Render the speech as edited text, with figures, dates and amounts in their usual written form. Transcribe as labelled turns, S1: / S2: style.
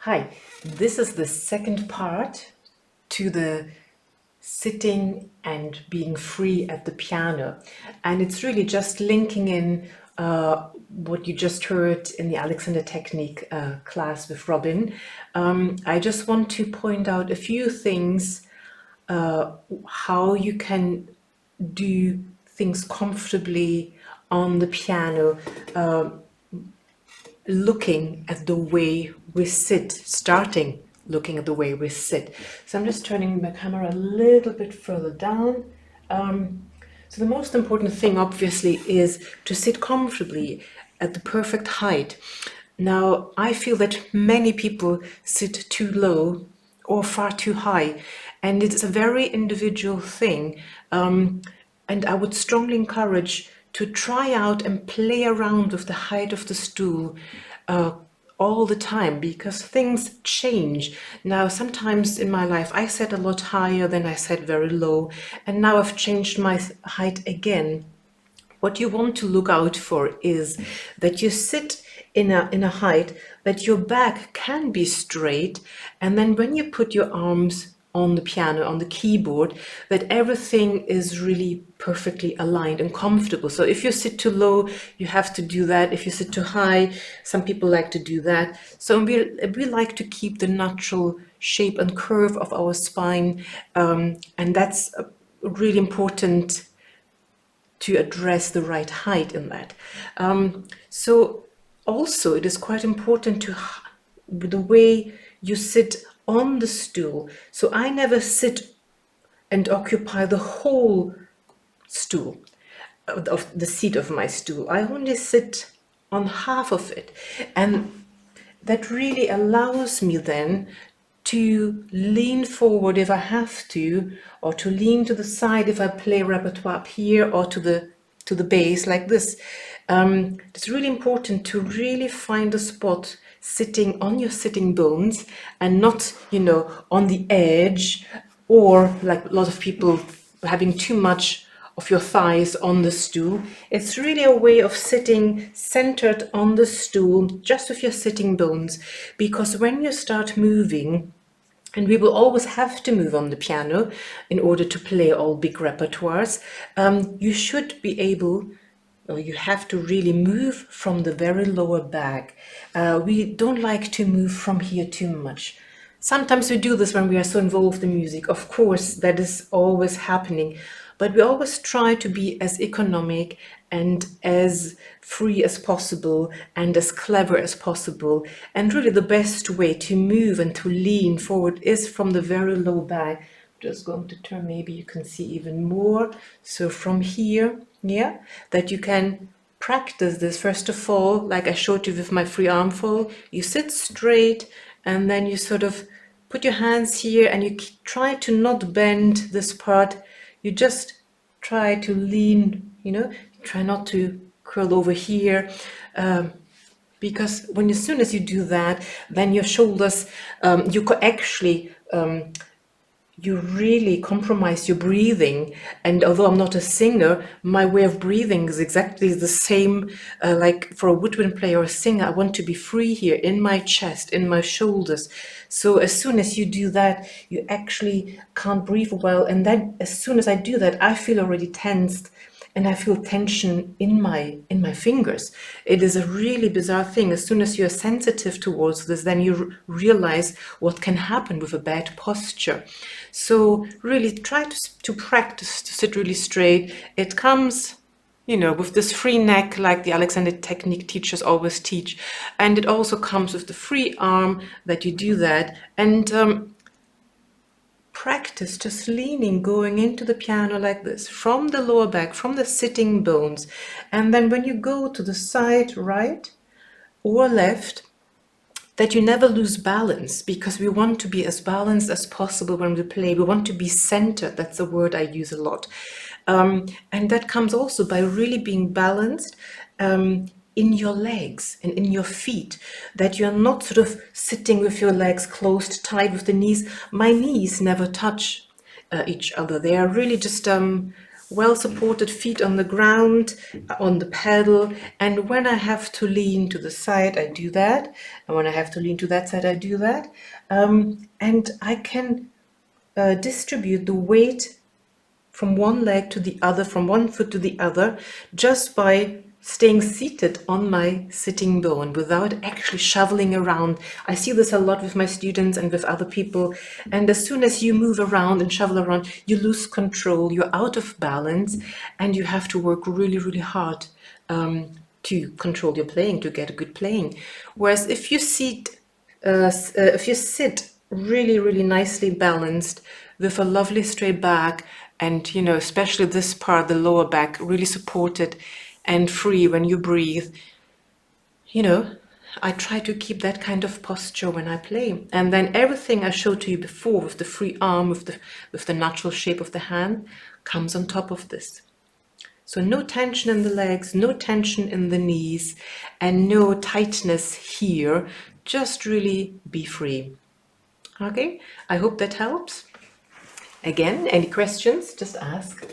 S1: Hi, this is the second part to the sitting and being free at the piano. And it's really just linking in what you just heard in the Alexander Technique class with Robin. I just want to point out a few things, how you can do things comfortably on the piano, looking at the way we sit, starting looking at the way we sit. So I'm just turning my camera a little bit further down. So the most important thing, obviously, is to sit comfortably at the perfect height. Now, I feel that many people sit too low or far too high, and it's a very individual thing. And I would strongly encourage to try out and play around with the height of the stool uh, all the time, because things change. Now, sometimes in my life, I sat a lot higher, then I sat very low, and now I've changed my height again. What you want to look out for is that you sit in a height that your back can be straight, and then when you put your arms on the piano, on the keyboard, that everything is really perfectly aligned and comfortable. So if you sit too low, you have to do that. If you sit too high, some people like to do that. So we like to keep the natural shape and curve of our spine, and that's really important to address the right height in that. So also it is quite important to the way you sit on the stool. So I never sit and occupy the whole stool of the seat of my stool. I only sit on half of it, and that really allows me then to lean forward if I have to, or to lean to the side if I play repertoire up here, or to the bass like this. It's really important to really find a spot sitting on your sitting bones and not, on the edge, or like a lot of people having too much of your thighs on the stool. It's really a way of sitting centered on the stool, just with your sitting bones, because when you start moving, and we will always have to move on the piano in order to play all big repertoires, you should be able, or you have to really move from the very lower back. We don't like to move from here too much. Sometimes we do this when we are so involved in music. Of course, that is always happening, but we always try to be as economic and as free as possible and as clever as possible. And really, the best way to move and to lean forward is from the very low back. Just going to turn, maybe you can see even more. So from here, yeah, that you can practice this. First of all, like I showed you with my free arm fall, you sit straight and then you sort of put your hands here and you try to not bend this part. You just try to lean, try not to curl over here. Because as soon as you do that, then your shoulders, you could actually you really compromise your breathing. And although I'm not a singer, my way of breathing is exactly the same. Like for a woodwind player or a singer, I want to be free here in my chest, in my shoulders. So as soon as you do that, you actually can't breathe well. And then as soon as I do that, I feel already tensed and I feel tension in my fingers. It is a really bizarre thing. As soon as you're sensitive towards this, then you realize what can happen with a bad posture. So really try to practice to sit really straight. It comes, with this free neck, like the Alexander Technique teachers always teach. And it also comes with the free arm that you do that. And practice just leaning, going into the piano like this, from the lower back, from the sitting bones. And then when you go to the side, right or left, that you never lose balance, because we want to be as balanced as possible when we play. We want to be centered. That's a word I use a lot. And that comes also by really being balanced in your legs and in your feet, that you're not sort of sitting with your legs closed tight with the knees. My knees never touch each other. They are really just well supported feet on the ground, on the pedal. And when I have to lean to the side, I do that. And when I have to lean to that side, I do that. And I can distribute the weight from one leg to the other, from one foot to the other, just by staying seated on my sitting bone without actually shoveling around. I see this a lot with my students and with other people. And as soon as you move around and shovel around, you lose control, you're out of balance, and you have to work really, really hard to control your playing, to get a good playing. Whereas if you sit really, really nicely balanced with a lovely straight back, and especially this part, the lower back, really supported and free when you breathe, I try to keep that kind of posture when I play. And then everything I showed to you before with the free arm, with the natural shape of the hand, comes on top of this. So no tension in the legs, no tension in the knees, and no tightness here. Just really be free. Okay, I hope that helps. Again, any questions, just ask.